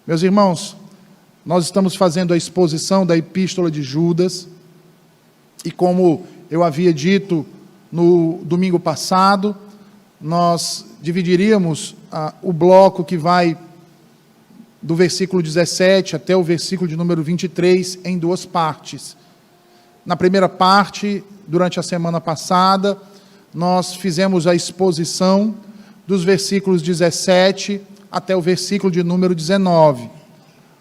Meus irmãos, nós estamos fazendo a exposição da Epístola de Judas, e como eu havia dito no domingo passado, nós dividiríamos o bloco que vai do versículo 17 até o versículo de número 23 em duas partes. Na primeira parte, durante a semana passada, nós fizemos a exposição dos versículos 17 até o versículo de número 19.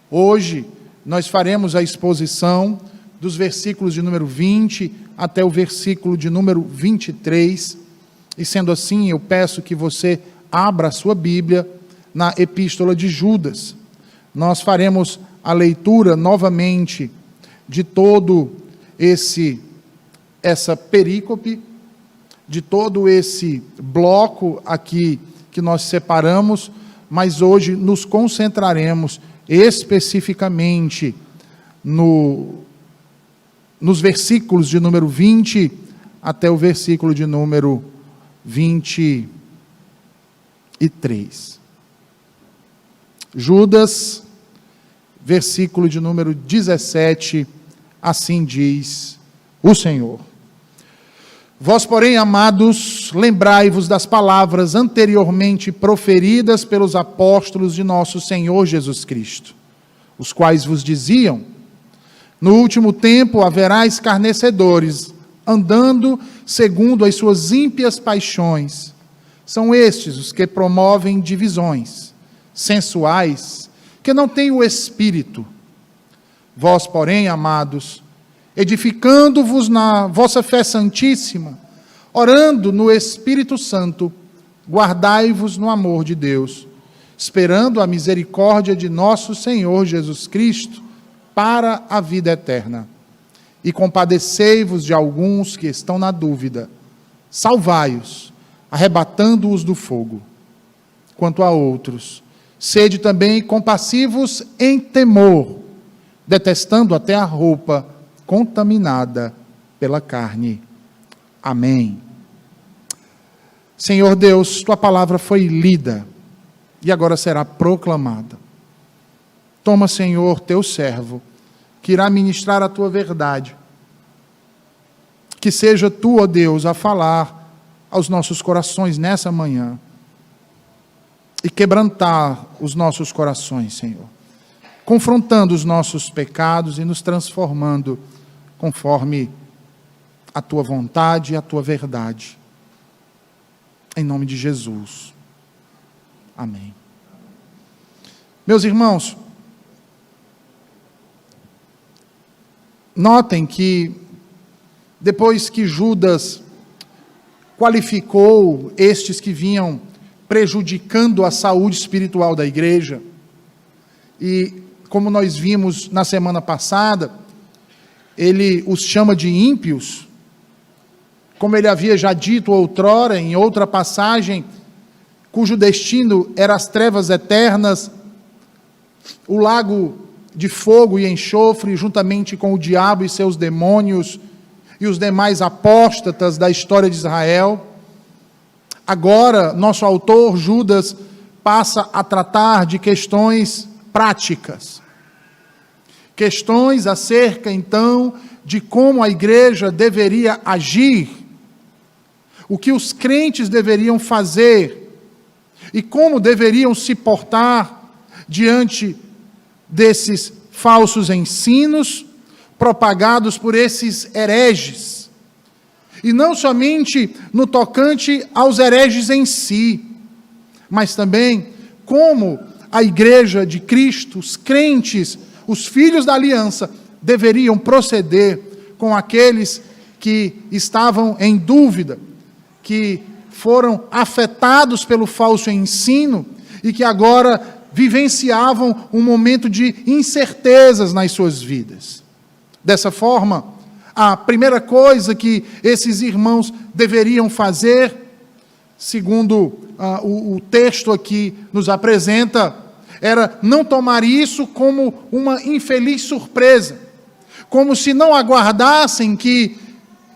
Hoje, nós faremos a exposição dos versículos de número 20 até o versículo de número 23. E sendo assim, eu peço que você abra a sua Bíblia na Epístola de Judas. Nós faremos a leitura novamente de todo essa perícope, de todo esse bloco aqui que nós separamos, mas hoje nos concentraremos especificamente nos versículos de número 20 até o versículo de número 23. Judas, versículo de número 17, assim diz o Senhor. Vós, porém, amados, lembrai-vos das palavras anteriormente proferidas pelos apóstolos de nosso Senhor Jesus Cristo, os quais vos diziam: no último tempo haverá escarnecedores, andando segundo as suas ímpias paixões. São estes os que promovem divisões, sensuais, que não têm o Espírito. Vós, porém, amados, edificando-vos na vossa fé santíssima, orando no Espírito Santo, guardai-vos no amor de Deus, esperando a misericórdia de nosso Senhor Jesus Cristo para a vida eterna. E compadecei-vos de alguns que estão na dúvida, salvai-os, arrebatando-os do fogo. Quanto a outros, sede também compassivos em temor, detestando até a roupa contaminada pela carne. Amém. Senhor Deus, tua palavra foi lida e agora será proclamada. Toma, Senhor, teu servo, que irá ministrar a tua verdade. Que seja tu, ó Deus, a falar aos nossos corações nessa manhã e quebrantar os nossos corações, Senhor, confrontando os nossos pecados e nos transformando conforme a tua vontade e a tua verdade. Em nome de Jesus. Amém. Meus irmãos, notem que depois que Judas qualificou estes que vinham prejudicando a saúde espiritual da igreja, e como nós vimos na semana passada, ele os chama de ímpios, como ele havia já dito outrora, em outra passagem, cujo destino era as trevas eternas, o lago de fogo e enxofre, juntamente com o diabo e seus demônios, e os demais apóstatas da história de Israel. Agora, nosso autor, Judas, passa a tratar de questões práticas. Questões acerca, então, de como a igreja deveria agir, o que os crentes deveriam fazer e como deveriam se portar diante desses falsos ensinos propagados por esses hereges. E não somente no tocante aos hereges em si, mas também como a igreja de Cristo, os crentes, os filhos da aliança, deveriam proceder com aqueles que estavam em dúvida, que foram afetados pelo falso ensino e que agora vivenciavam um momento de incertezas nas suas vidas. Dessa forma, a primeira coisa que esses irmãos deveriam fazer, segundo o texto aqui nos apresenta, era não tomar isso como uma infeliz surpresa, como se não aguardassem que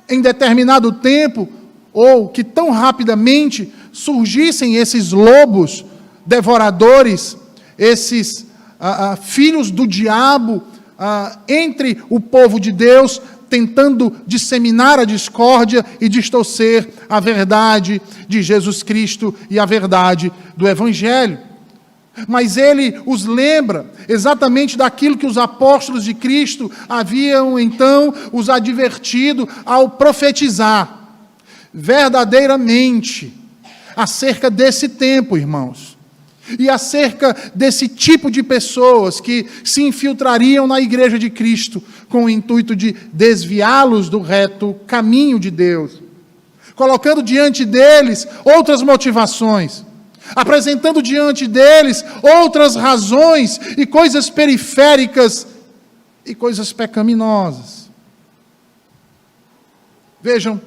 em determinado tempo, ou que tão rapidamente surgissem esses lobos devoradores, esses filhos do diabo entre o povo de Deus, tentando disseminar a discórdia e distorcer a verdade de Jesus Cristo e a verdade do Evangelho. Mas ele os lembra exatamente daquilo que os apóstolos de Cristo haviam então os advertido ao profetizar verdadeiramente acerca desse tempo, irmãos, e acerca desse tipo de pessoas que se infiltrariam na igreja de Cristo com o intuito de desviá-los do reto caminho de Deus, colocando diante deles outras motivações, apresentando diante deles outras razões e coisas periféricas e coisas pecaminosas. Vejam,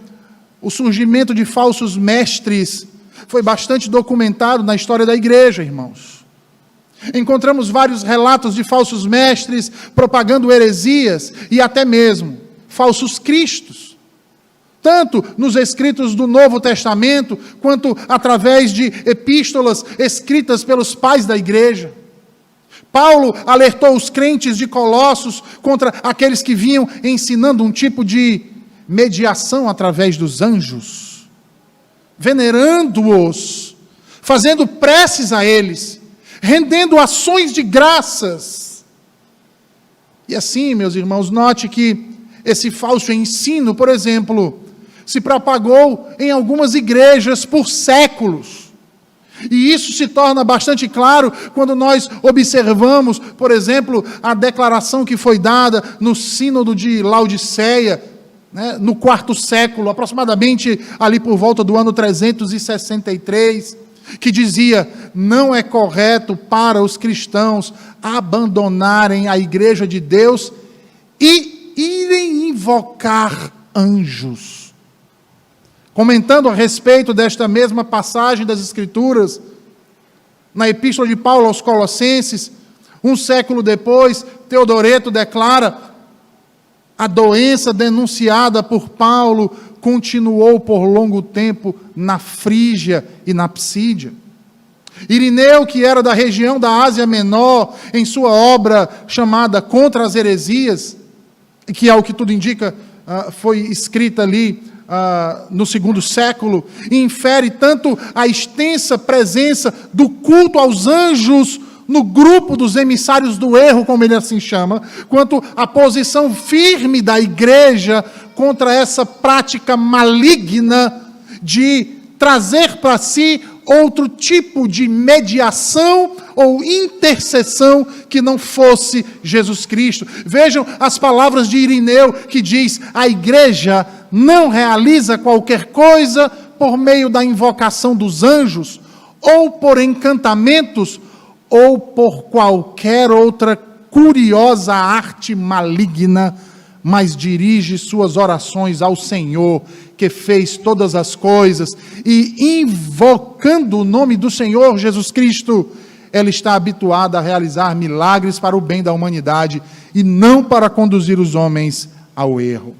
o surgimento de falsos mestres foi bastante documentado na história da igreja, irmãos. Encontramos vários relatos de falsos mestres propagando heresias e até mesmo falsos cristos, tanto nos escritos do Novo Testamento, quanto através de epístolas escritas pelos pais da igreja. Paulo alertou os crentes de Colossos contra aqueles que vinham ensinando um tipo de mediação através dos anjos, venerando-os, fazendo preces a eles, rendendo ações de graças. E assim, meus irmãos, note que esse falso ensino, por exemplo, se propagou em algumas igrejas por séculos. E isso se torna bastante claro quando nós observamos, por exemplo, a declaração que foi dada no Sínodo de Laodiceia, no quarto século, aproximadamente ali por volta do ano 363, que dizia: não é correto para os cristãos abandonarem a igreja de Deus e irem invocar anjos. Comentando a respeito desta mesma passagem das Escrituras, na Epístola de Paulo aos Colossenses, um século depois, Teodoreto declara: a doença denunciada por Paulo continuou por longo tempo na Frígia e na Psídia. Irineu, que era da região da Ásia Menor, em sua obra chamada Contra as Heresias, que ao que tudo indica foi escrita ali no segundo século, infere tanto a extensa presença do culto aos anjos no grupo dos emissários do erro, como ele assim chama, quanto a posição firme da igreja contra essa prática maligna de trazer para si outro tipo de mediação ou intercessão que não fosse Jesus Cristo. Vejam as palavras de Irineu, que diz: a igreja não realiza qualquer coisa por meio da invocação dos anjos, ou por encantamentos, ou por qualquer outra curiosa arte maligna, mas dirige suas orações ao Senhor, que fez todas as coisas, e invocando o nome do Senhor Jesus Cristo, ela está habituada a realizar milagres para o bem da humanidade, e não para conduzir os homens ao erro.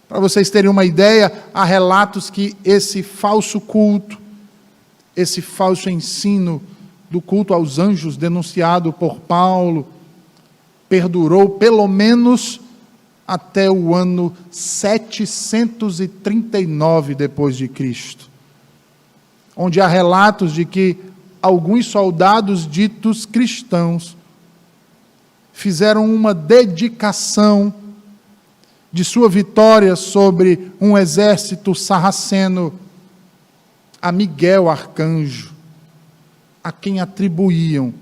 Para vocês terem uma ideia, há relatos que esse falso culto, esse falso ensino do culto aos anjos denunciado por Paulo, perdurou pelo menos até o ano 739 depois de Cristo, onde há relatos de que alguns soldados ditos cristãos fizeram uma dedicação de sua vitória sobre um exército sarraceno a Miguel Arcanjo, a quem atribuíam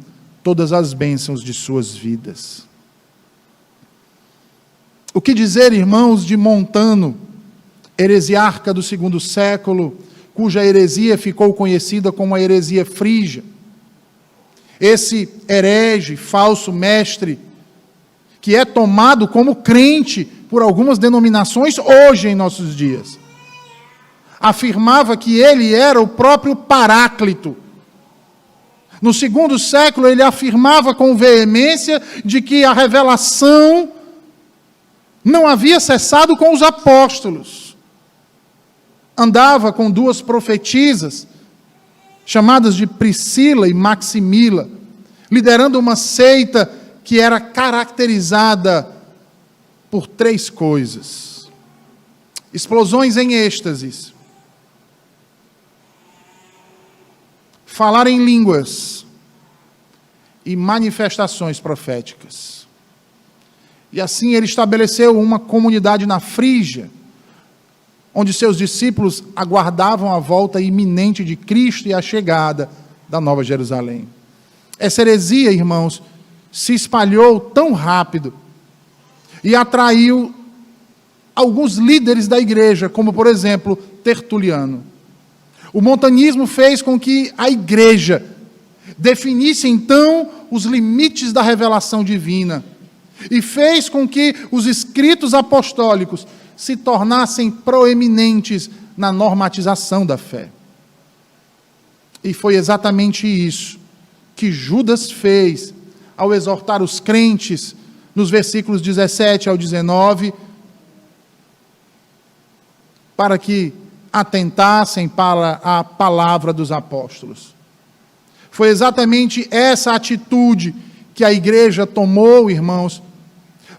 todas as bênçãos de suas vidas. O que dizer, irmãos, de Montano, heresiarca do segundo século, cuja heresia ficou conhecida como a heresia frígia? Esse herege, falso mestre, que é tomado como crente por algumas denominações hoje em nossos dias, afirmava que ele era o próprio Paráclito. No segundo século, ele afirmava com veemência de que a revelação não havia cessado com os apóstolos. Andava com duas profetisas, chamadas de Priscila e Maximila, liderando uma seita que era caracterizada por 3 coisas: explosões em êxtases, falar em línguas e manifestações proféticas. E assim ele estabeleceu uma comunidade na Frígia, onde seus discípulos aguardavam a volta iminente de Cristo e a chegada da Nova Jerusalém. Essa heresia, irmãos, se espalhou tão rápido e atraiu alguns líderes da igreja, como, por exemplo, Tertuliano. O montanismo fez com que a igreja definisse, então, os limites da revelação divina e fez com que os escritos apostólicos se tornassem proeminentes na normatização da fé. E foi exatamente isso que Judas fez ao exortar os crentes, nos versículos 17 ao 19, para que atentassem para a palavra dos apóstolos. Foi exatamente essa atitude que a igreja tomou, irmãos,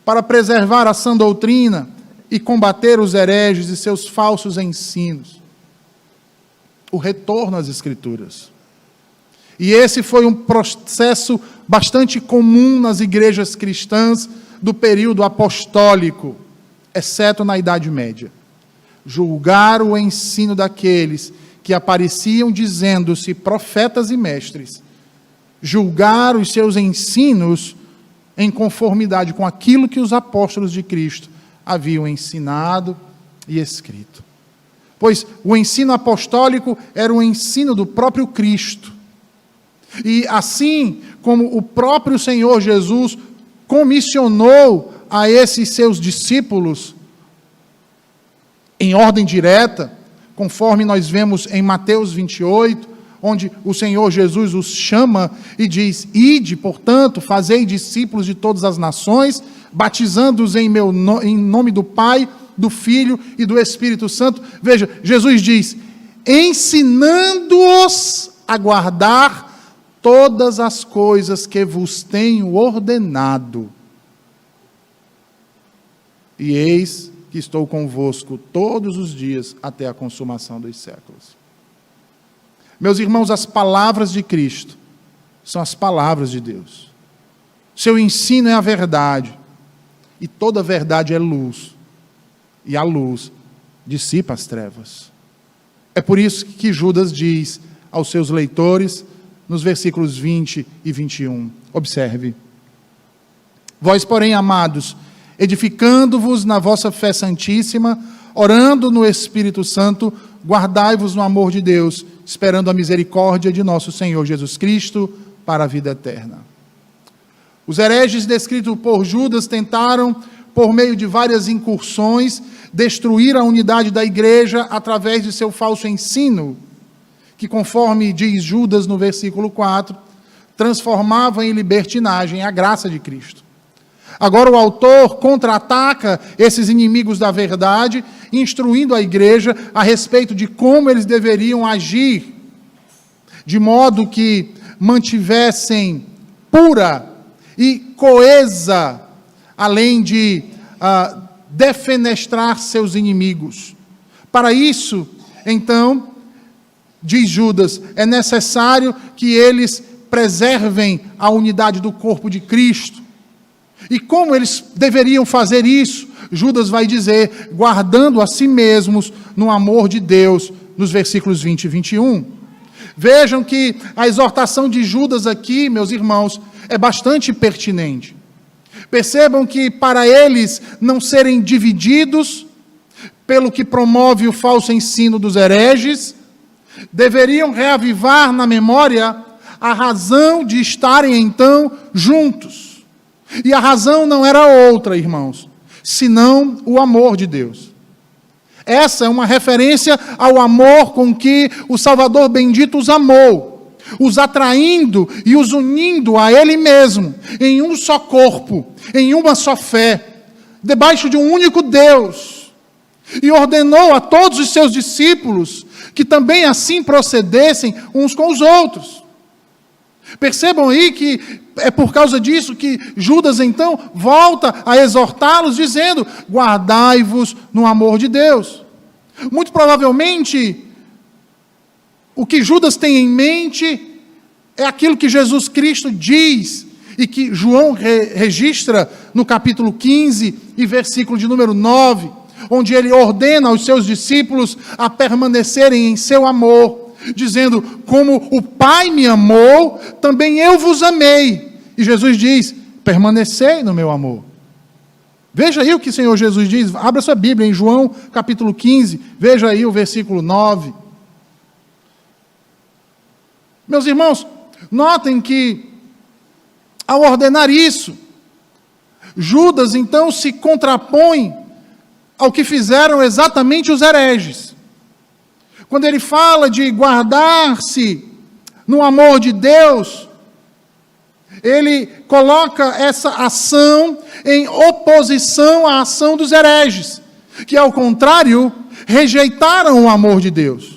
para preservar a sã doutrina e combater os hereges e seus falsos ensinos. O retorno às Escrituras. E esse foi um processo bastante comum nas igrejas cristãs do período apostólico, exceto na Idade Média. Julgar o ensino daqueles que apareciam dizendo-se profetas e mestres. Julgar os seus ensinos em conformidade com aquilo que os apóstolos de Cristo haviam ensinado e escrito. Pois o ensino apostólico era o ensino do próprio Cristo. E assim como o próprio Senhor Jesus comissionou a esses seus discípulos, em ordem direta, conforme nós vemos em Mateus 28, onde o Senhor Jesus os chama e diz: ide, portanto, fazei discípulos de todas as nações, batizando-os em nome do Pai, do Filho e do Espírito Santo. Veja, Jesus diz: ensinando-os a guardar todas as coisas que vos tenho ordenado. E eis que estou convosco todos os dias até a consumação dos séculos. Meus irmãos, as palavras de Cristo são as palavras de Deus. Seu ensino é a verdade, e toda verdade é luz, e a luz dissipa as trevas. É por isso que Judas diz aos seus leitores, nos versículos 20 e 21, observe: vós, porém, amados, edificando-vos na vossa fé santíssima, orando no Espírito Santo, guardai-vos no amor de Deus, esperando a misericórdia de nosso Senhor Jesus Cristo para a vida eterna. Os hereges descritos por Judas tentaram, por meio de várias incursões, destruir a unidade da igreja através de seu falso ensino, que, conforme diz Judas no versículo 4, transformava em libertinagem a graça de Cristo. Agora o autor contra-ataca esses inimigos da verdade, instruindo a igreja a respeito de como eles deveriam agir, de modo que mantivessem pura e coesa, além de defenestrar seus inimigos. Para isso, então, diz Judas, é necessário que eles preservem a unidade do corpo de Cristo. E como eles deveriam fazer isso? Judas vai dizer, guardando a si mesmos no amor de Deus, nos versículos 20 e 21. Vejam que a exortação de Judas aqui, meus irmãos, é bastante pertinente. Percebam que para eles não serem divididos pelo que promove o falso ensino dos hereges, deveriam reavivar na memória a razão de estarem então juntos. E a razão não era outra, irmãos, senão o amor de Deus. Essa é uma referência ao amor com que o Salvador bendito os amou, os atraindo e os unindo a Ele mesmo, em um só corpo, em uma só fé, debaixo de um único Deus. E ordenou a todos os seus discípulos que também assim procedessem uns com os outros. Percebam aí que é por causa disso que Judas então volta a exortá-los, dizendo: guardai-vos no amor de Deus. Muito provavelmente, o que Judas tem em mente é aquilo que Jesus Cristo diz e que João registra no capítulo 15 e versículo de número 9, onde ele ordena aos seus discípulos a permanecerem em seu amor, dizendo: como o Pai me amou, também eu vos amei. E Jesus diz: permanecei no meu amor. Veja aí o que o Senhor Jesus diz. Abra sua Bíblia em João capítulo 15, veja aí o versículo 9. Meus irmãos, notem que, ao ordenar isso, Judas então se contrapõe ao que fizeram exatamente os hereges. Quando ele fala de guardar-se no amor de Deus, ele coloca essa ação em oposição à ação dos hereges, que, ao contrário, rejeitaram o amor de Deus.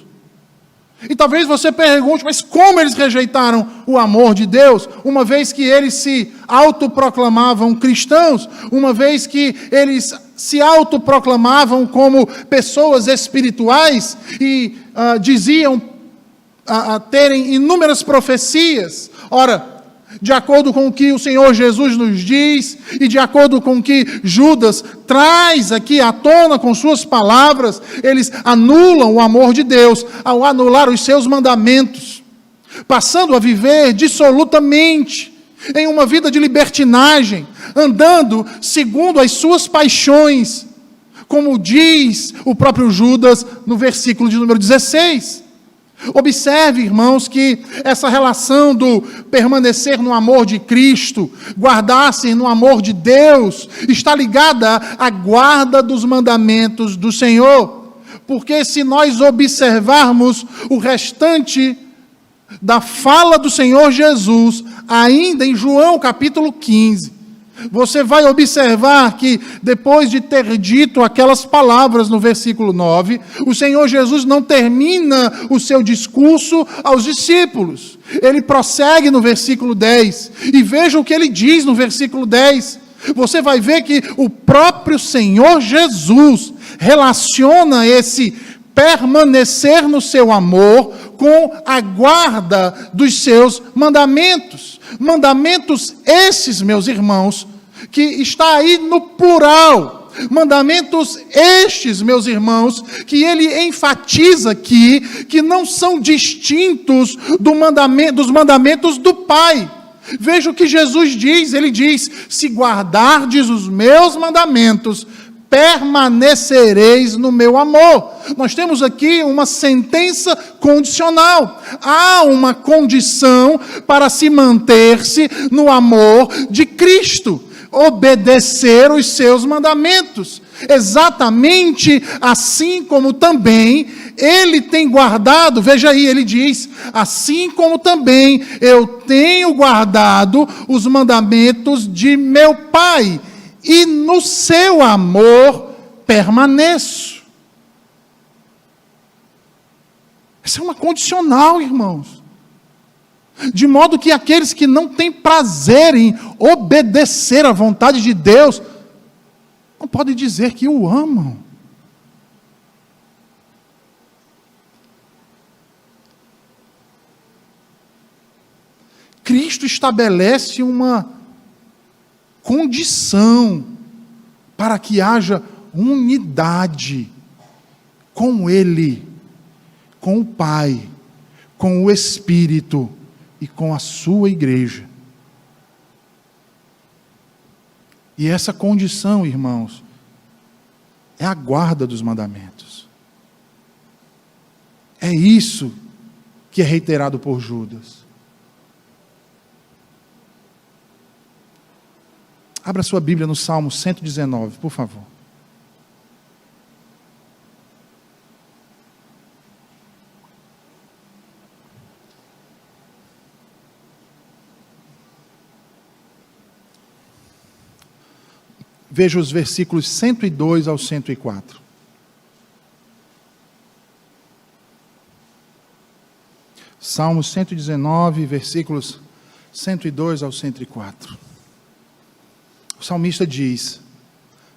E talvez você pergunte: mas como eles rejeitaram o amor de Deus, uma vez que eles se autoproclamavam cristãos, uma vez que eles se autoproclamavam como pessoas espirituais e diziam terem inúmeras profecias? Ora, de acordo com o que o Senhor Jesus nos diz, e de acordo com o que Judas traz aqui à tona com suas palavras, eles anulam o amor de Deus ao anular os seus mandamentos, passando a viver dissolutamente em uma vida de libertinagem, andando segundo as suas paixões, como diz o próprio Judas no versículo de número 16. Observe, irmãos, que essa relação do permanecer no amor de Cristo, guardar-se no amor de Deus, está ligada à guarda dos mandamentos do Senhor. Porque se nós observarmos o restante da fala do Senhor Jesus, ainda em João capítulo 15, você vai observar que, depois de ter dito aquelas palavras no versículo 9, o Senhor Jesus não termina o seu discurso aos discípulos. Ele prossegue no versículo 10, e veja o que ele diz no versículo 10. Você vai ver que o próprio Senhor Jesus relaciona esse permanecer no seu amor com a guarda dos seus mandamentos. Mandamentos esses, meus irmãos, que está aí no plural. Mandamentos estes, meus irmãos, que ele enfatiza aqui, que não são distintos dos mandamentos do Pai. Veja o que Jesus diz. Ele diz: se guardardes os meus mandamentos, permanecereis no meu amor. Nós temos aqui uma sentença condicional. Há uma condição para se manter-se no amor de Cristo: obedecer os seus mandamentos. Exatamente assim como também ele tem guardado, veja aí, ele diz: assim como também eu tenho guardado os mandamentos de meu Pai, e no seu amor permaneço. Essa é uma condicional, irmãos. De modo que aqueles que não têm prazer em obedecer à vontade de Deus, não podem dizer que o amam. Cristo estabelece uma condição para que haja unidade com Ele, com o Pai, com o Espírito e com a sua igreja. E essa condição, irmãos, é a guarda dos mandamentos. É isso que é reiterado por Judas. Abra sua Bíblia no Salmo 119, por favor. Veja os versículos 102 ao 104. Salmo 119, versículos 102 ao 104. O salmista diz: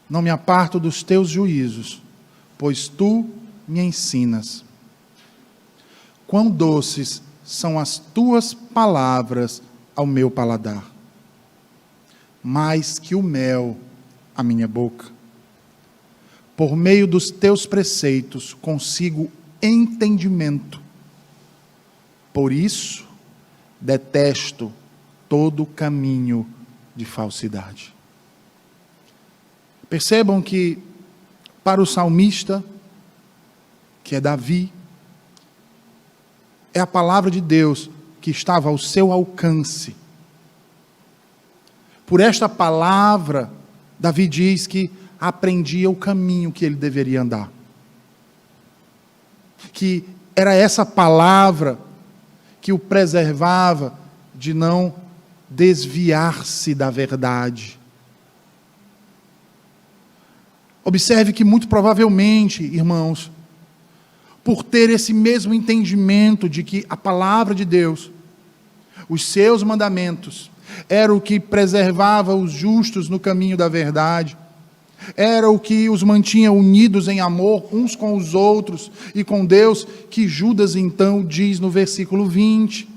não me aparto dos teus juízos, pois tu me ensinas. Quão doces são as tuas palavras ao meu paladar, mais que o mel à minha boca. Por meio dos teus preceitos consigo entendimento. Por isso, detesto todo caminho de falsidade. Percebam que, para o salmista, que é Davi, é a palavra de Deus que estava ao seu alcance. Por esta palavra, Davi diz que aprendia o caminho que ele deveria andar. Que era essa palavra que o preservava de não desviar-se da verdade. Observe que muito provavelmente, irmãos, por ter esse mesmo entendimento de que a palavra de Deus, os seus mandamentos, era o que preservava os justos no caminho da verdade, era o que os mantinha unidos em amor uns com os outros e com Deus, que Judas então diz no versículo 20,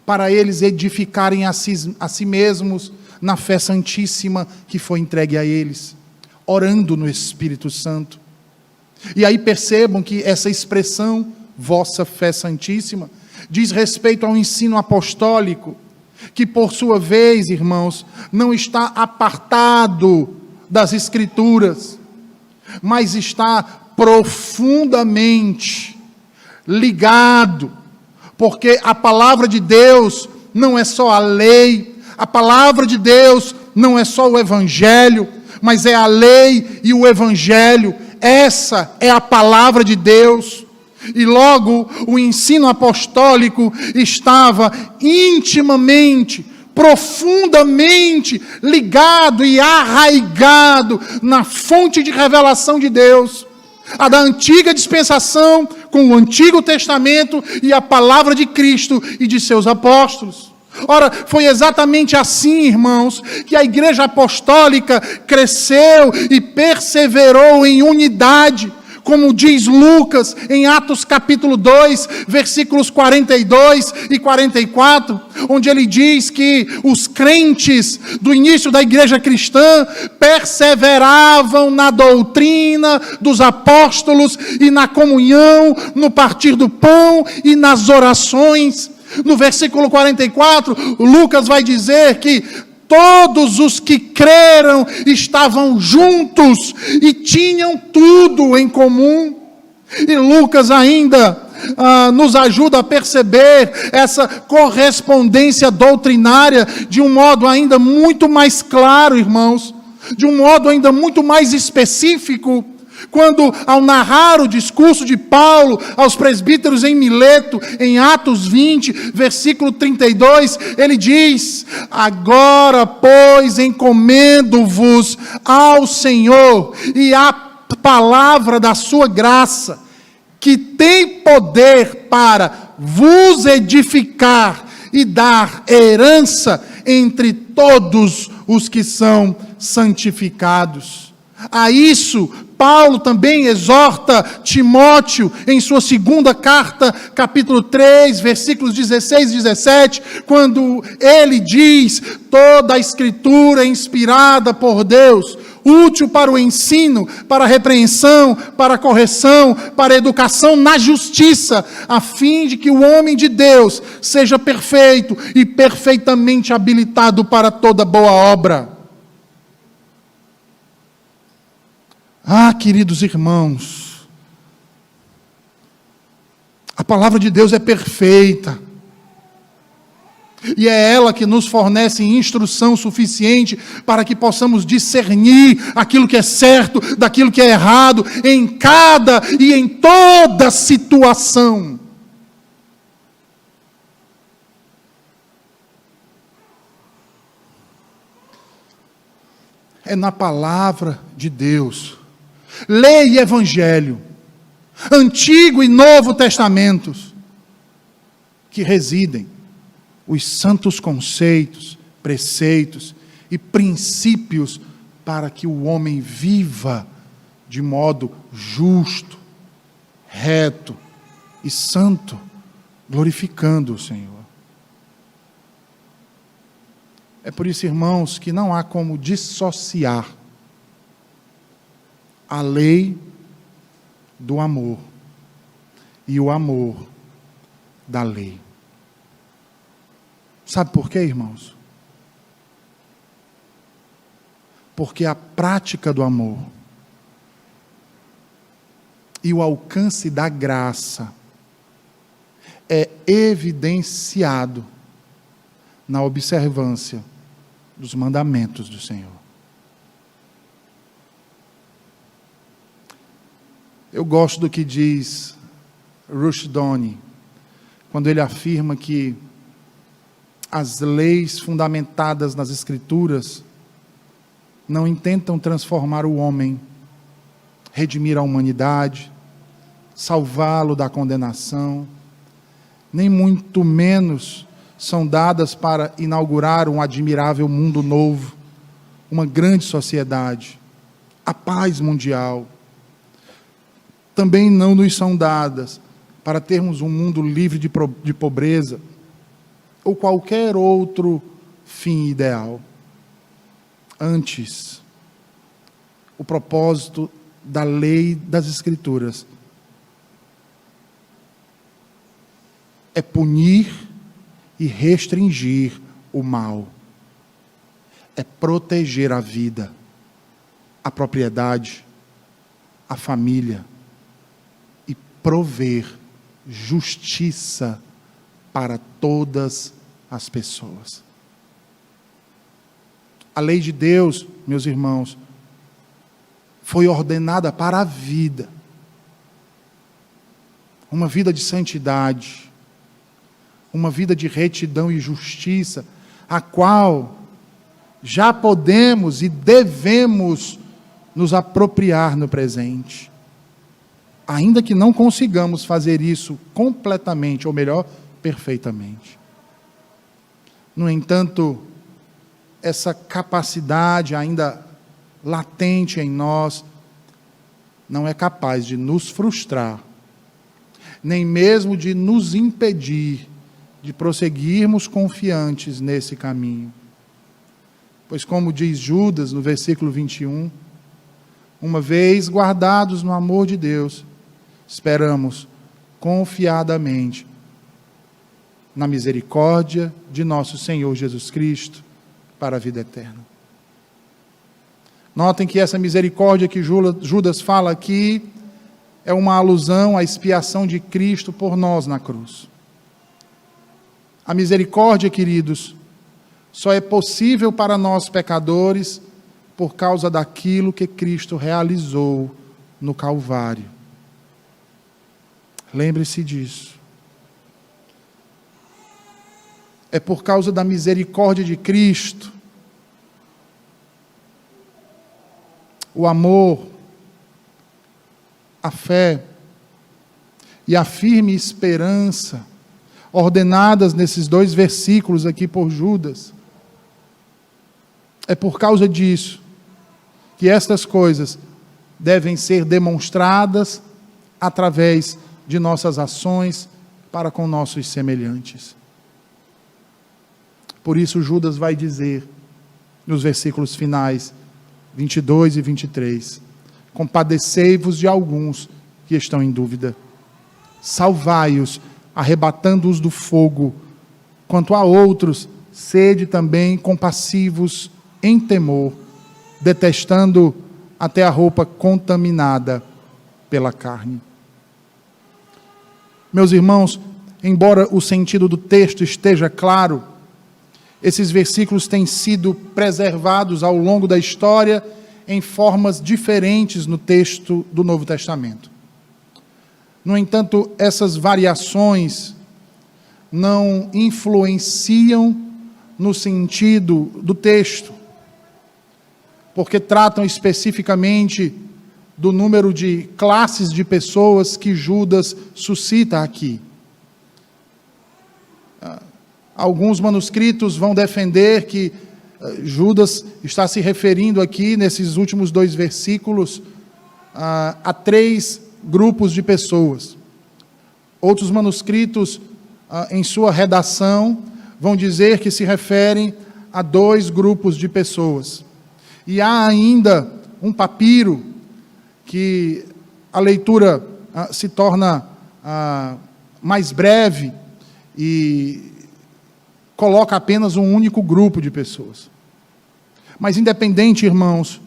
para eles edificarem a si mesmos na fé santíssima que foi entregue a eles, orando no Espírito Santo. E aí percebam que essa expressão, vossa fé santíssima, diz respeito ao ensino apostólico, que por sua vez, irmãos, não está apartado das Escrituras, mas está profundamente ligado, porque a palavra de Deus não é só a lei, a palavra de Deus não é só o Evangelho, mas é a lei e o Evangelho. Essa é a palavra de Deus. E logo o ensino apostólico estava intimamente, profundamente ligado e arraigado na fonte de revelação de Deus, a da antiga dispensação com o Antigo Testamento e a palavra de Cristo e de seus apóstolos. Ora, foi exatamente assim, irmãos, que a igreja apostólica cresceu e perseverou em unidade, como diz Lucas em Atos capítulo 2, versículos 42 e 44, onde ele diz que os crentes do início da igreja cristã perseveravam na doutrina dos apóstolos e na comunhão, no partir do pão e nas orações. No versículo 44, Lucas vai dizer que todos os que creram estavam juntos e tinham tudo em comum. E Lucas ainda nos ajuda a perceber essa correspondência doutrinária de um modo ainda muito mais claro, irmãos, de um modo ainda muito mais específico, quando, ao narrar o discurso de Paulo aos presbíteros em Mileto, em Atos 20, versículo 32, ele diz: agora, pois, encomendo-vos ao Senhor e à palavra da sua graça, que tem poder para vos edificar e dar herança entre todos os que são santificados. A isso, Paulo também exorta Timóteo em sua segunda carta, capítulo 3, versículos 16 e 17, quando ele diz: toda a Escritura é inspirada por Deus, útil para o ensino, para a repreensão, para a correção, para a educação na justiça, a fim de que o homem de Deus seja perfeito e perfeitamente habilitado para toda boa obra. Ah, queridos irmãos, a palavra de Deus é perfeita, e é ela que nos fornece instrução suficiente para que possamos discernir aquilo que é certo daquilo que é errado, em cada e em toda situação. É na palavra de Deus, lei e Evangelho, Antigo e Novo Testamentos, que residem os santos conceitos, preceitos e princípios para que o homem viva de modo justo, reto e santo, glorificando o Senhor. É por isso, irmãos, que não há como dissociar a lei do amor e o amor da lei. Sabe por quê, irmãos? Porque a prática do amor e o alcance da graça é evidenciado na observância dos mandamentos do Senhor. Eu gosto do que diz Rushduni, quando ele afirma que as leis fundamentadas nas Escrituras não intentam transformar o homem, redimir a humanidade, salvá-lo da condenação, nem muito menos são dadas para inaugurar um admirável mundo novo, uma grande sociedade, a paz mundial. Também não nos são dadas para termos um mundo livre de pobreza ou qualquer outro fim ideal. Antes, o propósito da lei das Escrituras é punir e restringir o mal, é proteger a vida, a propriedade, a família e prover justiça para todas as pessoas. A lei de Deus, meus irmãos, foi ordenada para a vida. Uma vida de santidade, uma vida de retidão e justiça, a qual já podemos e devemos nos apropriar no presente. Ainda que não consigamos fazer isso completamente, ou melhor, perfeitamente. No entanto, essa capacidade ainda latente em nós não é capaz de nos frustrar, nem mesmo de nos impedir de prosseguirmos confiantes nesse caminho. Pois como diz Judas no versículo 21, uma vez guardados no amor de Deus, esperamos confiadamente na misericórdia de nosso Senhor Jesus Cristo para a vida eterna. Notem que essa misericórdia que Judas fala aqui é uma alusão à expiação de Cristo por nós na cruz. A misericórdia, queridos, só é possível para nós pecadores por causa daquilo que Cristo realizou no Calvário. Lembre-se disso. É por causa da misericórdia de Cristo, o amor, a fé e a firme esperança, ordenadas nesses 2 versículos aqui por Judas. É por causa disso que estas coisas devem ser demonstradas através de nossas ações para com nossos semelhantes. Por isso Judas vai dizer, nos versículos finais, 22 e 23, compadecei-vos de alguns que estão em dúvida, salvai-os, arrebatando-os do fogo, quanto a outros, sede também compassivos em temor, detestando até a roupa contaminada pela carne. Meus irmãos, embora o sentido do texto esteja claro, esses versículos têm sido preservados ao longo da história em formas diferentes no texto do Novo Testamento. No entanto, essas variações não influenciam no sentido do texto, porque tratam especificamente do número de classes de pessoas que Judas suscita aqui. alguns manuscritos vão defender que Judas está se referindo aqui, nesses últimos 2 versículos, a 3 grupos de pessoas. Outros manuscritos, em sua redação, vão dizer que se referem a 2 grupos de pessoas. E há ainda um papiro que a leitura se torna mais breve e coloca apenas um único grupo de pessoas. Mas independente, irmãos,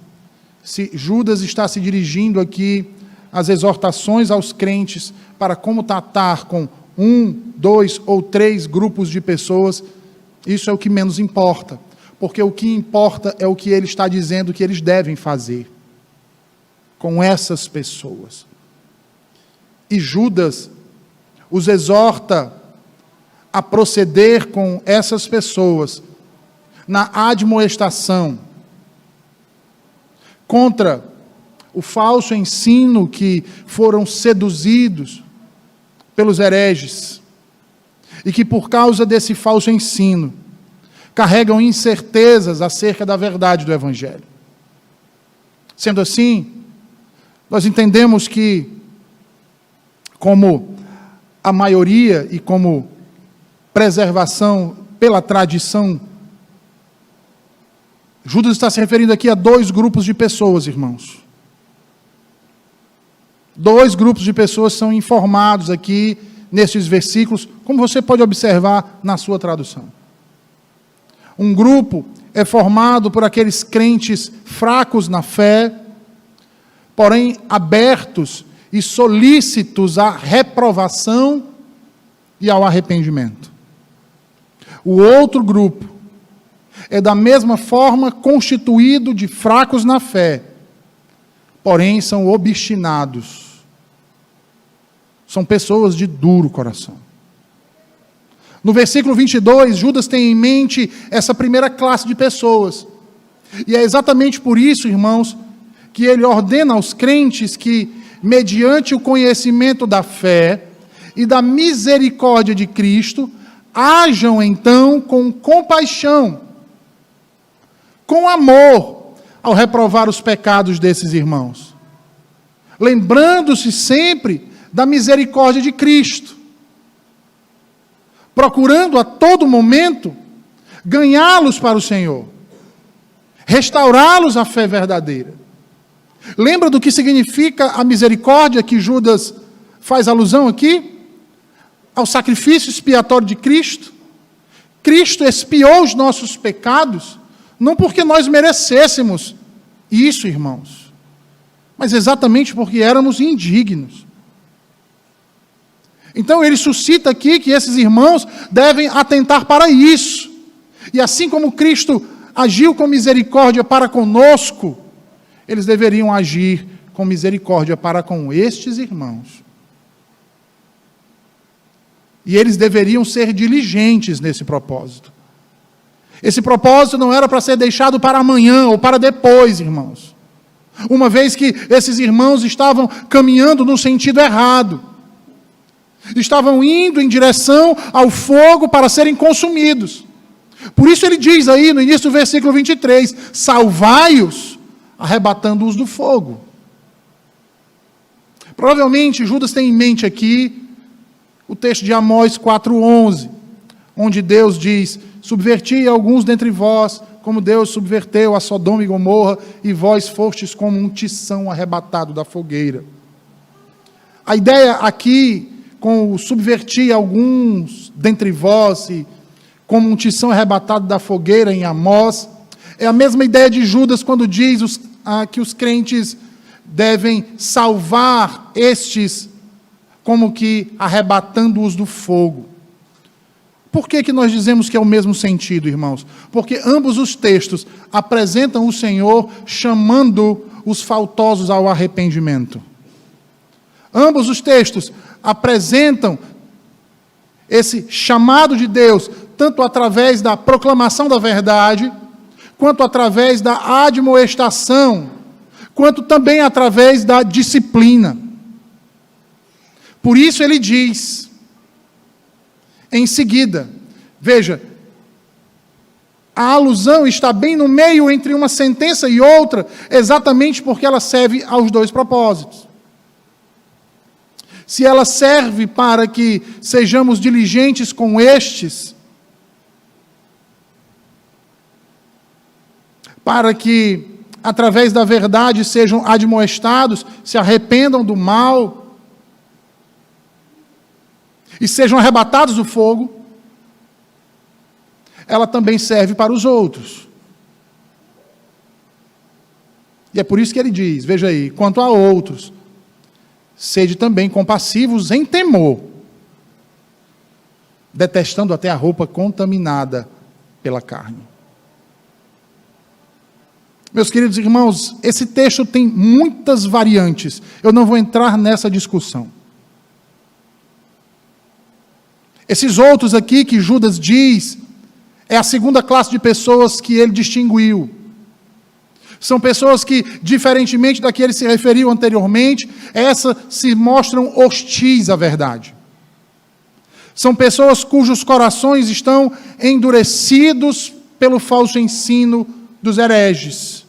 se Judas está se dirigindo aqui às exortações aos crentes para como tratar com 1, 2 ou 3 grupos de pessoas, isso é o que menos importa, porque o que importa é o que ele está dizendo que eles devem fazer com essas pessoas. E Judas os exorta a proceder com essas pessoas na admoestação contra o falso ensino que foram seduzidos pelos hereges e que por causa desse falso ensino carregam incertezas acerca da verdade do Evangelho. Sendo assim, nós entendemos que, como a maioria e como preservação pela tradição, Judas está se referindo aqui a 2 grupos de pessoas, irmãos. 2 grupos de pessoas são informados aqui nesses versículos, como você pode observar na sua tradução. Um grupo é formado por aqueles crentes fracos na fé, porém abertos e solícitos à reprovação e ao arrependimento. O outro grupo é da mesma forma constituído de fracos na fé, porém são obstinados. São pessoas de duro coração. No versículo 22, Judas tem em mente essa primeira classe de pessoas. E é exatamente por isso, irmãos, que ele ordena aos crentes que, mediante o conhecimento da fé e da misericórdia de Cristo, hajam então com compaixão, com amor, ao reprovar os pecados desses irmãos. Lembrando-se sempre da misericórdia de Cristo, procurando a todo momento ganhá-los para o Senhor, restaurá-los à fé verdadeira. Lembra do que significa a misericórdia que Judas faz alusão aqui? Ao sacrifício expiatório de Cristo. Cristo expiou os nossos pecados, não porque nós merecêssemos isso, irmãos, mas exatamente porque éramos indignos. Então ele suscita aqui que esses irmãos devem atentar para isso. E assim como Cristo agiu com misericórdia para conosco, eles deveriam agir com misericórdia para com estes irmãos. E eles deveriam ser diligentes nesse propósito. Esse propósito não era para ser deixado para amanhã ou para depois, irmãos. Uma vez que esses irmãos estavam caminhando no sentido errado. Estavam indo em direção ao fogo para serem consumidos. Por isso ele diz aí no início do versículo 23, salvai-os, arrebatando-os do fogo. Provavelmente Judas tem em mente aqui o texto de Amós 4:11, onde Deus diz, subverti alguns dentre vós, como Deus subverteu a Sodoma e Gomorra, e vós fostes como um tição arrebatado da fogueira. A ideia aqui, com o subvertir alguns dentre vós, e como um tição arrebatado da fogueira em Amós, é a mesma ideia de Judas quando diz que os crentes devem salvar estes, como que arrebatando-os do fogo. Por que nós dizemos que é o mesmo sentido, irmãos? Porque ambos os textos apresentam o Senhor chamando os faltosos ao arrependimento. Ambos os textos apresentam esse chamado de Deus, tanto através da proclamação da verdade, quanto através da admoestação, quanto também através da disciplina. Por isso ele diz, em seguida, Veja, a alusão está bem no meio entre uma sentença e outra, exatamente porque ela serve aos dois propósitos. Se ela serve para que sejamos diligentes com estes, para que, através da verdade, sejam admoestados, se arrependam do mal e sejam arrebatados do fogo, ela também serve para os outros. E é por isso que ele diz, veja aí, quanto a outros, sede também compassivos em temor, detestando até a roupa contaminada pela carne. Meus queridos irmãos, esse texto tem muitas variantes, eu não vou entrar nessa discussão. Esses outros aqui que Judas diz, é a segunda classe de pessoas que ele distinguiu. São pessoas que, diferentemente da que ele se referiu anteriormente, essas se mostram hostis à verdade. São pessoas cujos corações estão endurecidos pelo falso ensino dos hereges,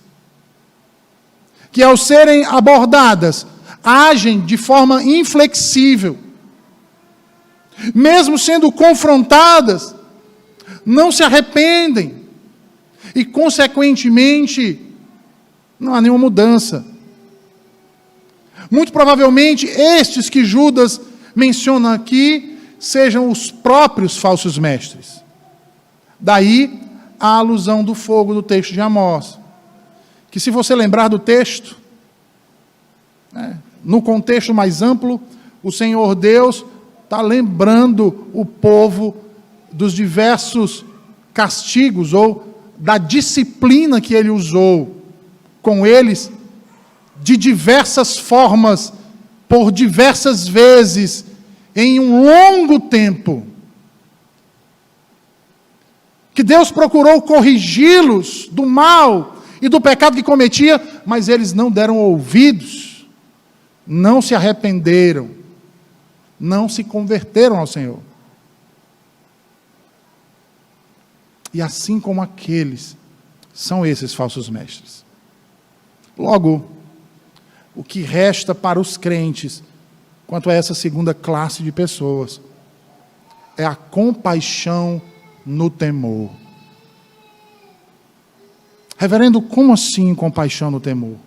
que ao serem abordadas, agem de forma inflexível. Mesmo sendo confrontadas, não se arrependem e, consequentemente, não há nenhuma mudança. Muito provavelmente, estes que Judas menciona aqui, sejam os próprios falsos mestres. Daí, a alusão do fogo do texto de Amós, que se você lembrar do texto, no contexto mais amplo, o Senhor Deus está lembrando o povo dos diversos castigos ou da disciplina que ele usou com eles, de diversas formas, por diversas vezes, em um longo tempo. Que Deus procurou corrigi-los do mal e do pecado que cometia, mas eles não deram ouvidos, não se arrependeram, não se converteram ao Senhor. E assim como aqueles, são esses falsos mestres. Logo, o que resta para os crentes, quanto a essa segunda classe de pessoas, é a compaixão no temor. Reverendo, como assim compaixão no temor?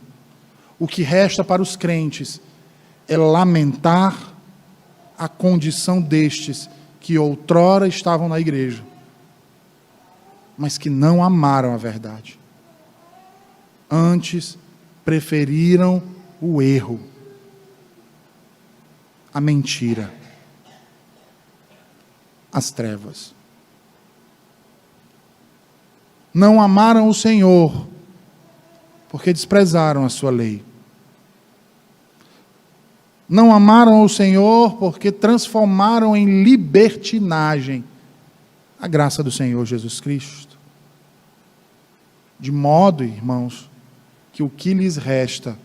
O que resta para os crentes é lamentar a condição destes que outrora estavam na igreja, mas que não amaram a verdade. Antes, preferiram o erro, a mentira, as trevas. Não amaram o Senhor, porque desprezaram a sua lei. Não amaram o Senhor, porque transformaram em libertinagem a graça do Senhor Jesus Cristo. De modo, irmãos, que o que lhes resta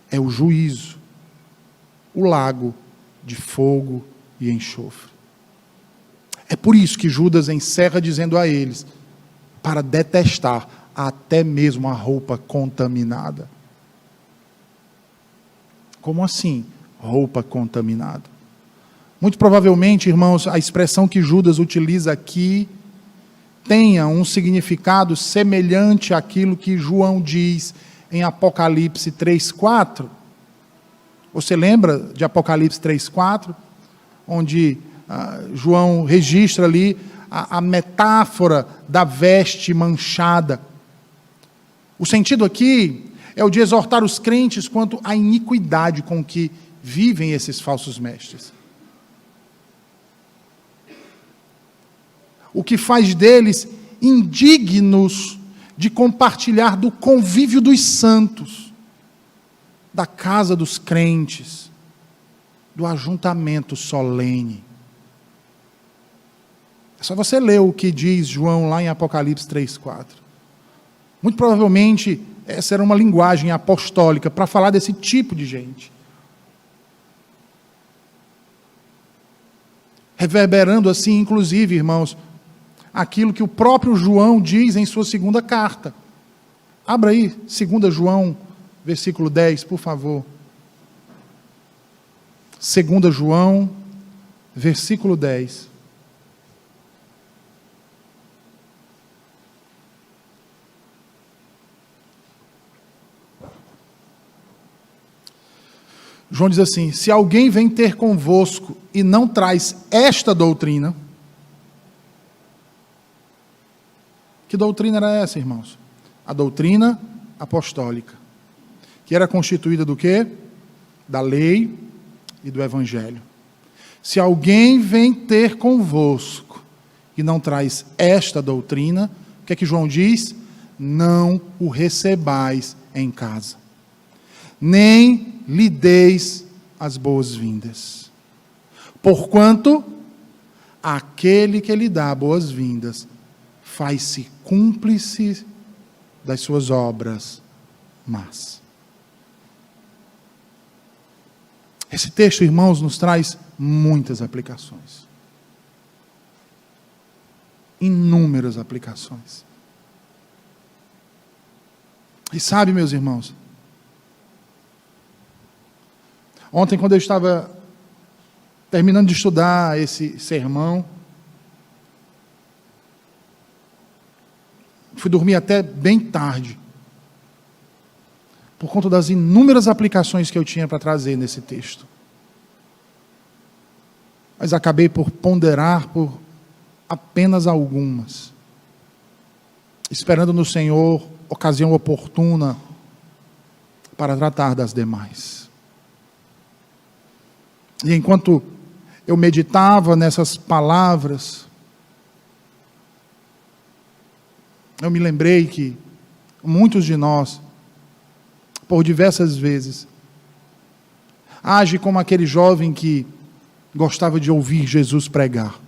é o juízo, o lago de fogo e enxofre. É por isso que Judas encerra dizendo a eles, para detestar até mesmo a roupa contaminada. Como assim, roupa contaminada? Muito provavelmente, irmãos, a expressão que Judas utiliza aqui tenha um significado semelhante àquilo que João diz em Apocalipse 3:4. Você lembra de Apocalipse 3:4? Onde João registra ali a metáfora da veste manchada. O sentido aqui é o de exortar os crentes quanto à iniquidade com que vivem esses falsos mestres. O que faz deles indignos de compartilhar do convívio dos santos, da casa dos crentes, do ajuntamento solene. É só você ler o que diz João lá em Apocalipse 3:4. Muito provavelmente essa era uma linguagem apostólica para falar desse tipo de gente. Reverberando assim, inclusive, irmãos, aquilo que o próprio João diz em sua segunda carta. Abra aí, 2 João, versículo 10, por favor. 2 João, versículo 10. João diz assim: se alguém vem ter convosco e não traz esta doutrina. Que doutrina era essa, irmãos? A doutrina apostólica, que era constituída do quê? Da lei e do evangelho. Se alguém vem ter convosco e não traz esta doutrina, o que é que João diz? Não o recebais em casa, nem lhe deis as boas-vindas. Porquanto, aquele que lhe dá boas-vindas faz-se cúmplice das suas obras más. Esse texto, irmãos, nos traz muitas aplicações. Inúmeras aplicações. E sabe, meus irmãos, ontem, quando eu estava terminando de estudar esse sermão, fui dormir até bem tarde, por conta das inúmeras aplicações que eu tinha para trazer nesse texto. Mas acabei por ponderar por apenas algumas, esperando no Senhor ocasião oportuna para tratar das demais. E enquanto eu meditava nessas palavras, eu me lembrei que muitos de nós, por diversas vezes, age como aquele jovem que gostava de ouvir Jesus pregar.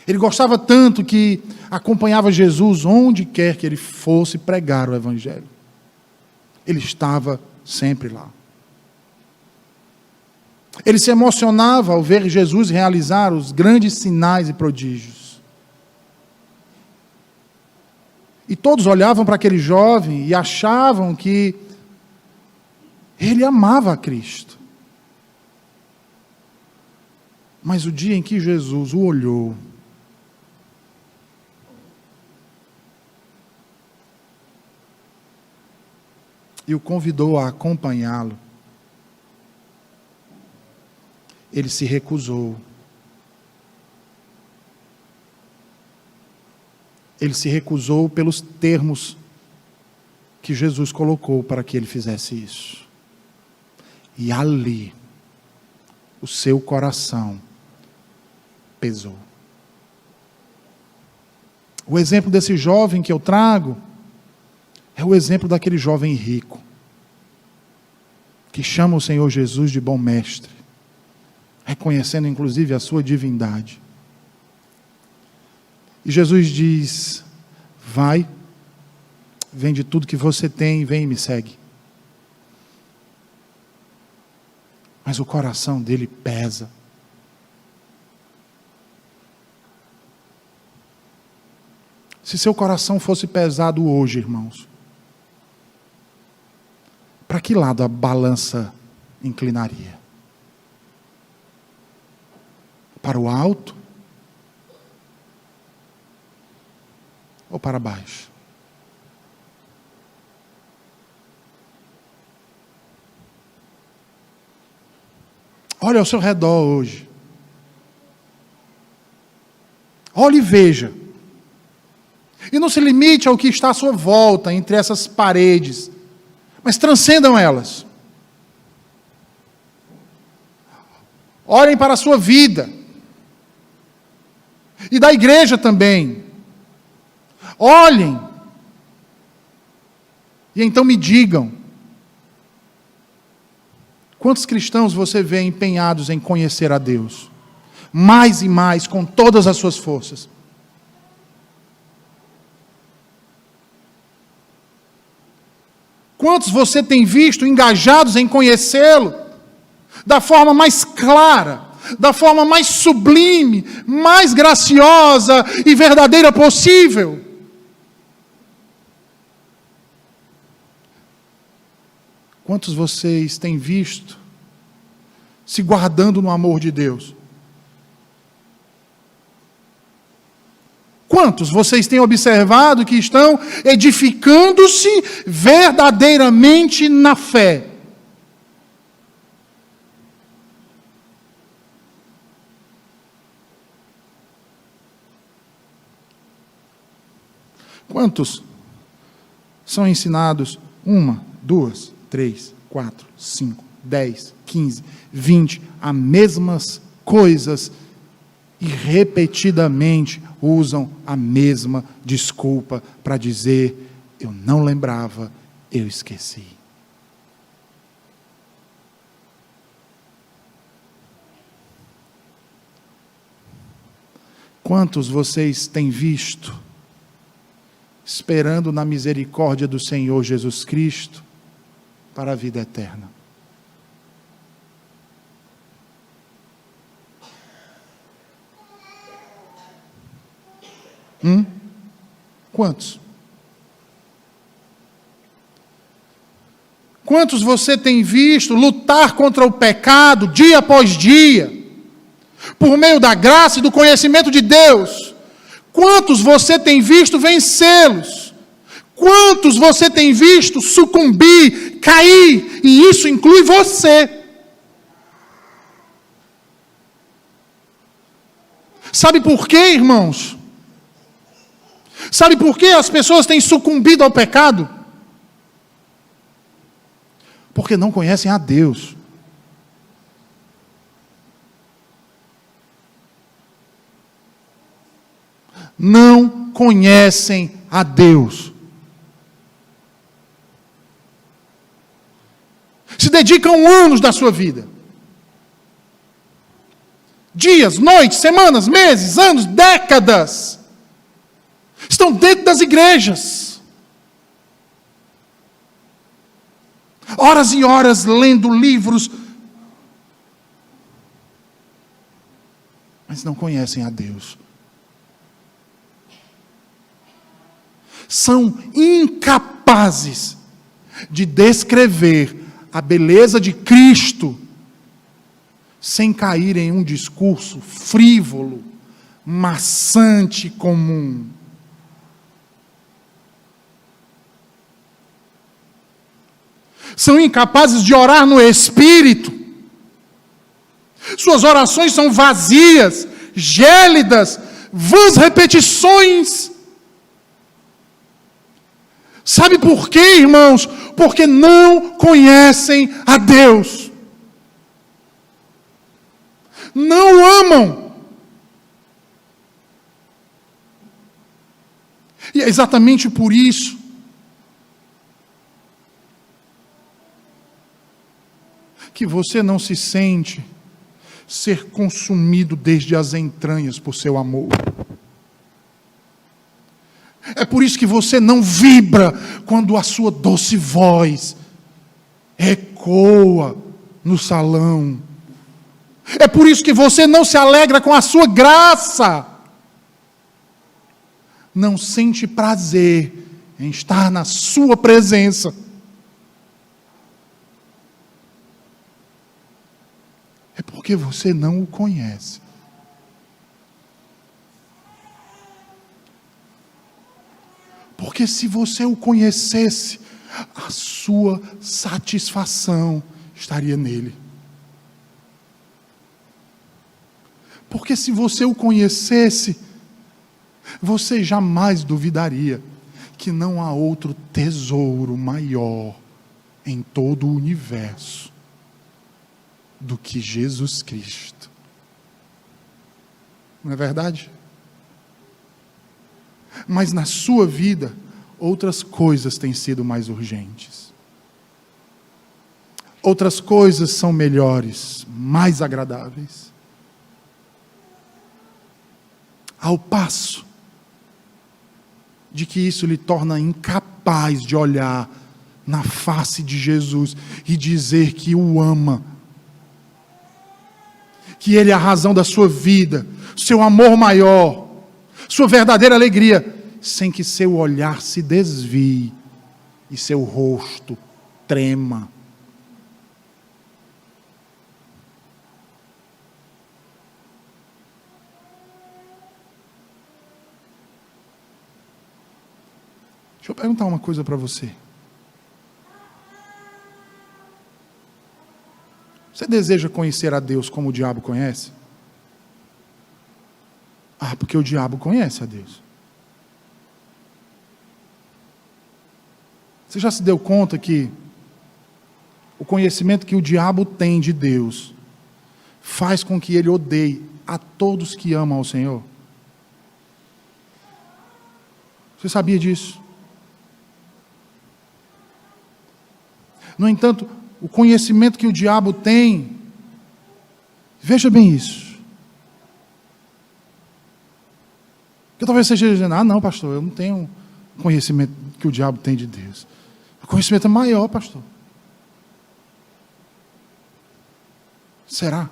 Ele gostava tanto que acompanhava Jesus onde quer que ele fosse pregar o Evangelho. Ele estava sempre lá. Ele se emocionava ao ver Jesus realizar os grandes sinais e prodígios. E todos olhavam para aquele jovem e achavam que ele amava a Cristo. Mas o dia em que Jesus o olhou, e o convidou a acompanhá-lo, ele se recusou. Ele se recusou pelos termos que Jesus colocou para que ele fizesse isso. E ali, o seu coração pesou. O exemplo desse jovem que eu trago é o exemplo daquele jovem rico, que chama o Senhor Jesus de bom mestre, reconhecendo inclusive a sua divindade. E Jesus diz: vai, vende tudo que você tem, vem e me segue. Mas o coração dele pesa. Se seu coração fosse pesado hoje, irmãos, para que lado a balança inclinaria? Para o alto? Ou para baixo? Olhe ao seu redor hoje. Olhe e veja. E não se limite ao que está à sua volta, entre essas paredes, mas transcendam elas. Olhem para a sua vida. E da igreja também. Olhem, e então me digam, quantos cristãos você vê empenhados em conhecer a Deus? Mais e mais, com todas as suas forças. Quantos você tem visto engajados em conhecê-lo, da forma mais clara, da forma mais sublime, mais graciosa e verdadeira possível. Quantos vocês têm visto se guardando no amor de Deus? Quantos vocês têm observado que estão edificando-se verdadeiramente na fé? Quantos são ensinados 1, 2, 3, 4, 5, 10, 15, 20, as mesmas coisas e repetidamente usam a mesma desculpa para dizer: eu não lembrava, eu esqueci. Quantos vocês têm visto esperando na misericórdia do Senhor Jesus Cristo para a vida eterna? Quantos? Quantos você tem visto lutar contra o pecado dia após dia, por meio da graça e do conhecimento de Deus? Quantos você tem visto vencê-los? Quantos você tem visto sucumbir, cair? E isso inclui você. Sabe por quê, irmãos? Sabe por que as pessoas têm sucumbido ao pecado? Porque não conhecem a Deus. Não conhecem a Deus. Se dedicam anos da sua vida. Dias, noites, semanas, meses, anos, décadas. Estão dentro das igrejas. Horas e horas lendo livros. Mas não conhecem a Deus. São incapazes de descrever a beleza de Cristo sem cair em um discurso frívolo, maçante, comum. São incapazes de orar no Espírito. Suas orações são vazias, gélidas, vãs repetições. Sabe por quê, irmãos? Porque não conhecem a Deus. Não amam. E é exatamente por isso que você não se sente ser consumido desde as entranhas por seu amor. É por isso que você não vibra quando a sua doce voz ecoa no salão. É por isso que você não se alegra com a sua graça. Não sente prazer em estar na sua presença. É porque você não o conhece. Porque se você o conhecesse, a sua satisfação estaria nele. Porque se você o conhecesse, você jamais duvidaria que não há outro tesouro maior em todo o universo do que Jesus Cristo. Não é verdade? Mas na sua vida, outras coisas têm sido mais urgentes. Outras coisas são melhores, mais agradáveis. Ao passo de que isso lhe torna incapaz de olhar na face de Jesus e dizer que o ama, que Ele é a razão da sua vida, seu amor maior, sua verdadeira alegria, sem que seu olhar se desvie e seu rosto trema. Deixa eu perguntar uma coisa para você. Você deseja conhecer a Deus como o diabo conhece? Ah, porque o diabo conhece a Deus. Você já se deu conta que o conhecimento que o diabo tem de Deus faz com que ele odeie a todos que amam ao Senhor? Você sabia disso? No entanto, o conhecimento que o diabo tem, veja bem isso. Porque talvez você esteja dizendo, não pastor, eu não tenho conhecimento que o diabo tem de Deus. O conhecimento é maior, pastor. Será?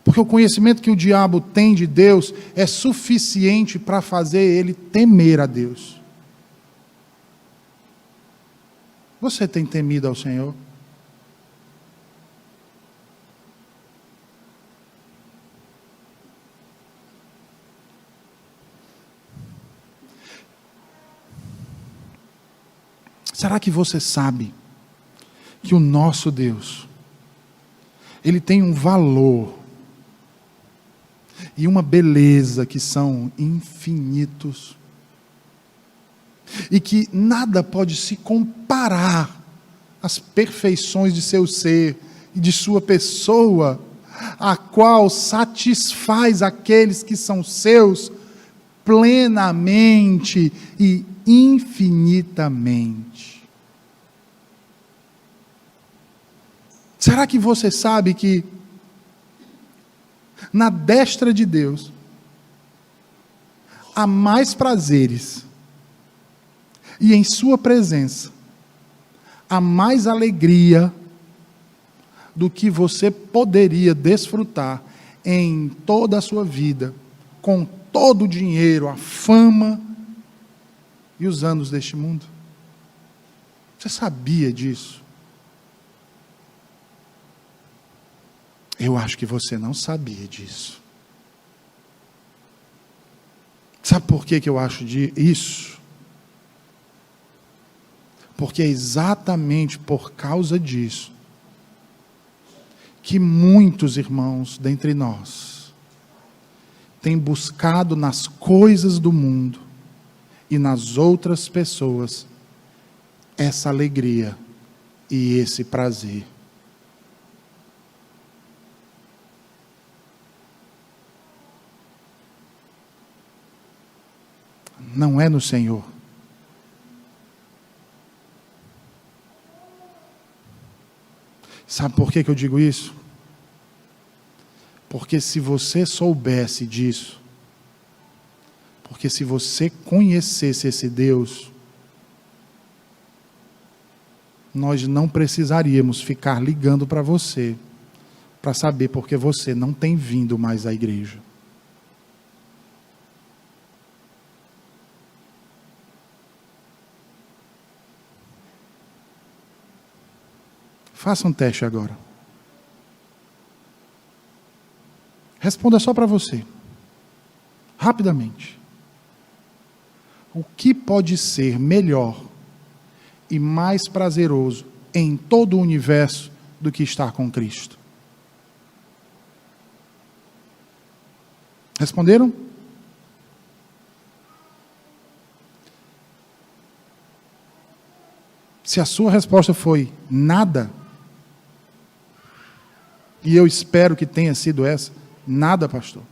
Porque o conhecimento que o diabo tem de Deus é suficiente para fazer ele temer a Deus. Você tem temido ao Senhor? Será que você sabe que o nosso Deus, Ele tem um valor e uma beleza que são infinitos, e que nada pode se comparar às perfeições de seu ser e de sua pessoa, a qual satisfaz aqueles que são seus plenamente e infinitamente? Será que você sabe que na destra de Deus há mais prazeres, e em sua presença há mais alegria do que você poderia desfrutar em toda a sua vida, com todo o dinheiro, a fama e os anos deste mundo? Você sabia disso? Eu acho que você não sabia disso. Sabe por que eu acho isso? Porque é exatamente por causa disso que muitos irmãos dentre nós têm buscado nas coisas do mundo e nas outras pessoas essa alegria e esse prazer. Não é no Senhor. Sabe por que eu digo isso? Porque se você soubesse disso, porque se você conhecesse esse Deus, nós não precisaríamos ficar ligando para você, para saber porque você não tem vindo mais à igreja. Faça um teste agora. Responda só para você. Rapidamente. O que pode ser melhor e mais prazeroso em todo o universo do que estar com Cristo? Responderam? Se a sua resposta foi nada, e eu espero que tenha sido essa, nada, pastor.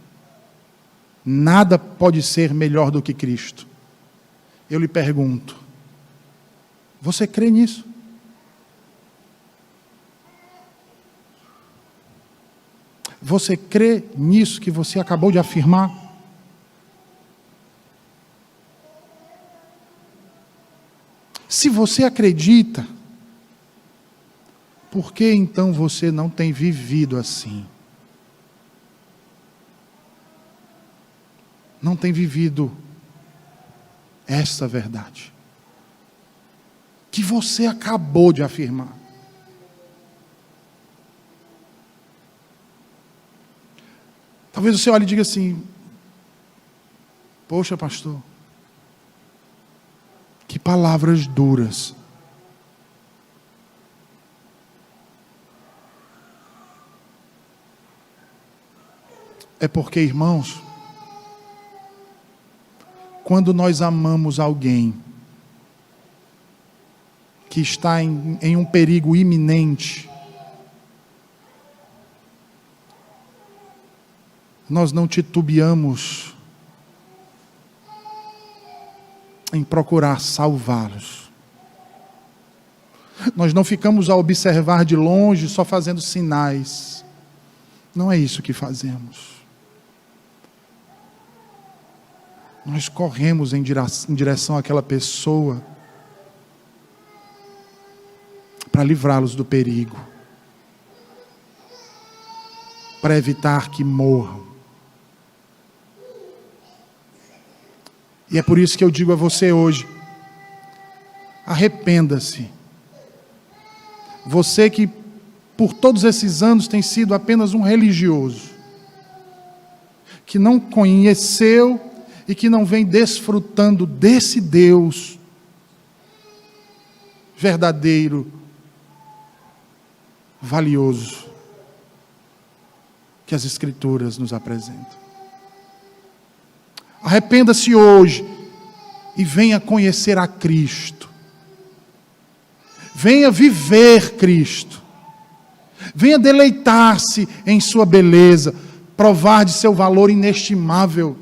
Nada pode ser melhor do que Cristo. Eu lhe pergunto, você crê nisso? Você crê nisso que você acabou de afirmar? Se você acredita, por que então você não tem vivido assim? não tem vivido essa verdade que você acabou de afirmar. Talvez você olhe e diga assim: poxa, pastor, que palavras duras. É porque, irmãos, quando nós amamos alguém que está em um perigo iminente, nós não titubeamos em procurar salvá-los. Nós não ficamos a observar de longe, só fazendo sinais. Não é isso que fazemos. Nós corremos em direção àquela pessoa para livrá-los do perigo, para evitar que morram. E é por isso que eu digo a você hoje: arrependa-se. Você que por todos esses anos tem sido apenas um religioso, que não conheceu e que não vem desfrutando desse Deus verdadeiro, valioso, que as Escrituras nos apresentam. Arrependa-se hoje e venha conhecer a Cristo. Venha viver Cristo. Venha deleitar-se em sua beleza, provar de seu valor inestimável.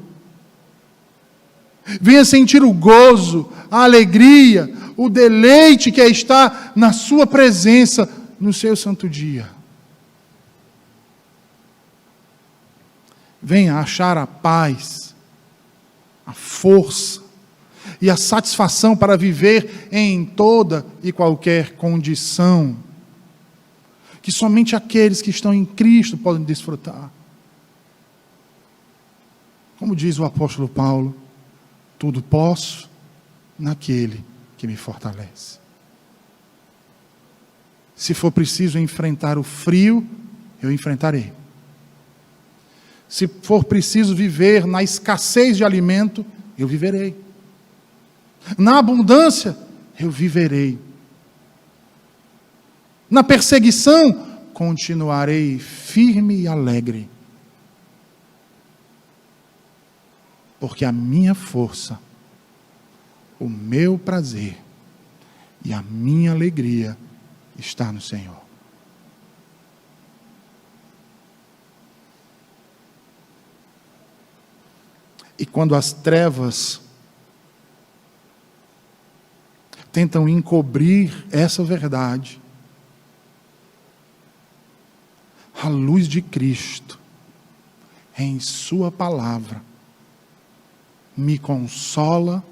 Venha sentir o gozo, a alegria, o deleite que é estar na sua presença no seu santo dia. Venha achar a paz, a força e a satisfação para viver em toda e qualquer condição, que somente aqueles que estão em Cristo podem desfrutar. Como diz o apóstolo Paulo: tudo posso naquele que me fortalece. Se for preciso enfrentar o frio, eu enfrentarei. Se for preciso viver na escassez de alimento, eu viverei. Na abundância, eu viverei. Na perseguição, continuarei firme e alegre. Porque a minha força, o meu prazer e a minha alegria está no Senhor. E quando as trevas tentam encobrir essa verdade, a luz de Cristo, em sua palavra, me consola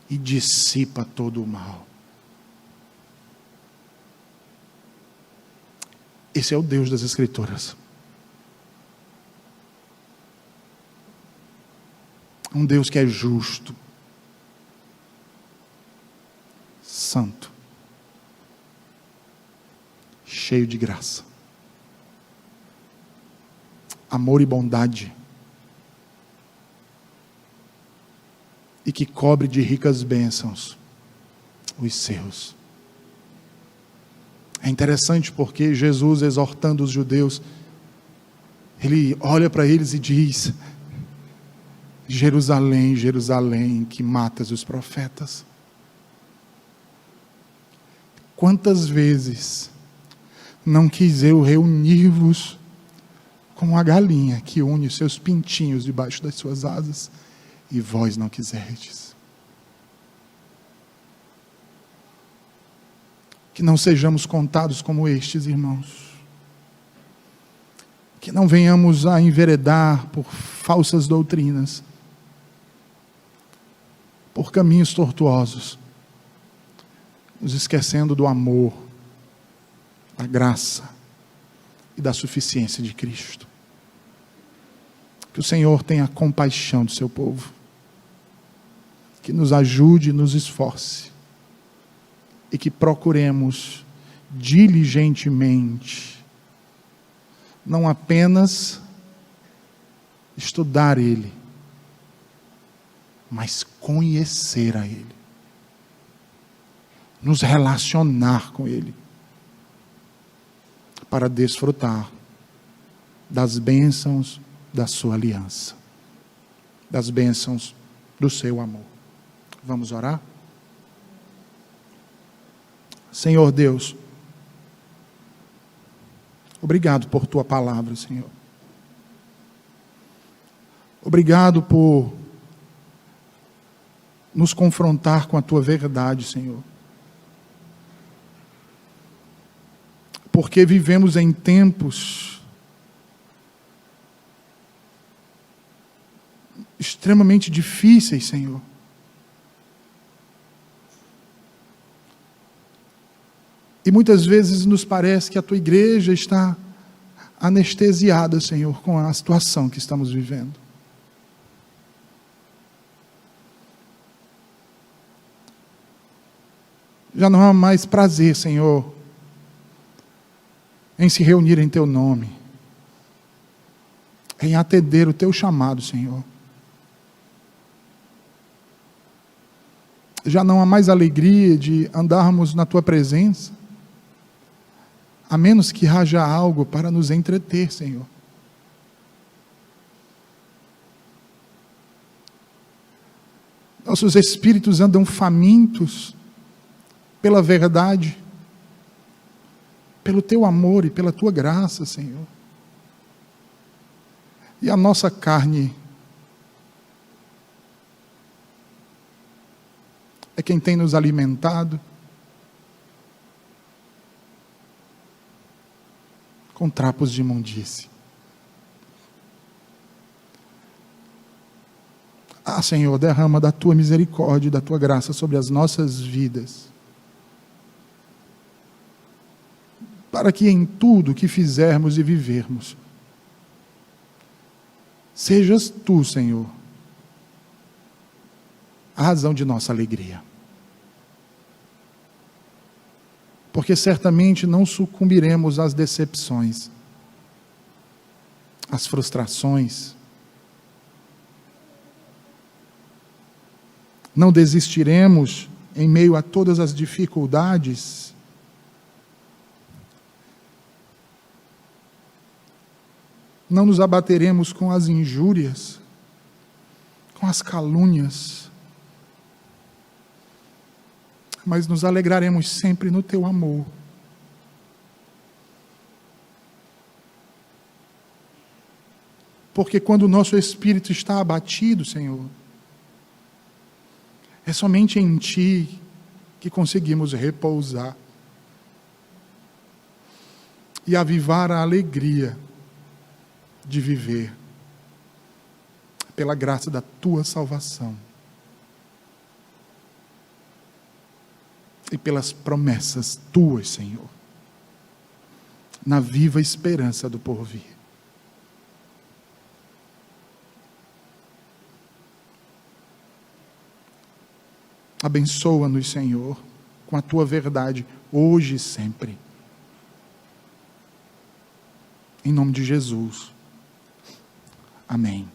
e dissipa todo o mal. Esse é o Deus das Escrituras. Um Deus que é justo, santo, cheio de graça, amor e bondade, e que cobre de ricas bênçãos os seus. É interessante porque Jesus, exortando os judeus, ele olha para eles e diz: Jerusalém, Jerusalém, que matas os profetas. Quantas vezes não quis eu reunir-vos como a galinha que une os seus pintinhos debaixo das suas asas, e vós não quiserdes. Que não sejamos contados como estes, irmãos. Que não venhamos a enveredar por falsas doutrinas, por caminhos tortuosos, nos esquecendo do amor, da graça e da suficiência de Cristo. Que o Senhor tenha compaixão do seu povo. Que nos ajude e nos esforce. E que procuremos diligentemente, não apenas estudar Ele, mas conhecer a Ele. Nos relacionar com Ele. Para desfrutar das bênçãos da sua aliança. Das bênçãos do seu amor. Vamos orar? Senhor Deus, obrigado por tua palavra, Senhor. Obrigado por nos confrontar com a tua verdade, Senhor. Porque vivemos em tempos extremamente difíceis, Senhor. E muitas vezes nos parece que a tua igreja está anestesiada, Senhor, com a situação que estamos vivendo. Já não há mais prazer, Senhor, em se reunir em teu nome, em atender o teu chamado, Senhor. Já não há mais alegria de andarmos na tua presença, a menos que haja algo para nos entreter, Senhor. Nossos espíritos andam famintos pela verdade, pelo teu amor e pela tua graça, Senhor. E a nossa carne é quem tem nos alimentado com trapos de imundície. Ah, Senhor, derrama da tua misericórdia e da tua graça sobre as nossas vidas, para que em tudo que fizermos e vivermos, sejas tu, Senhor, a razão de nossa alegria. Porque certamente não sucumbiremos às decepções, às frustrações. Não desistiremos em meio a todas as dificuldades. Não nos abateremos com as injúrias, com as calúnias, mas nos alegraremos sempre no teu amor. Porque quando o nosso espírito está abatido, Senhor, é somente em ti que conseguimos repousar e avivar a alegria de viver pela graça da tua salvação e pelas promessas tuas, Senhor, na viva esperança do porvir. Abençoa-nos, Senhor, com a tua verdade, hoje e sempre. Em nome de Jesus. Amém.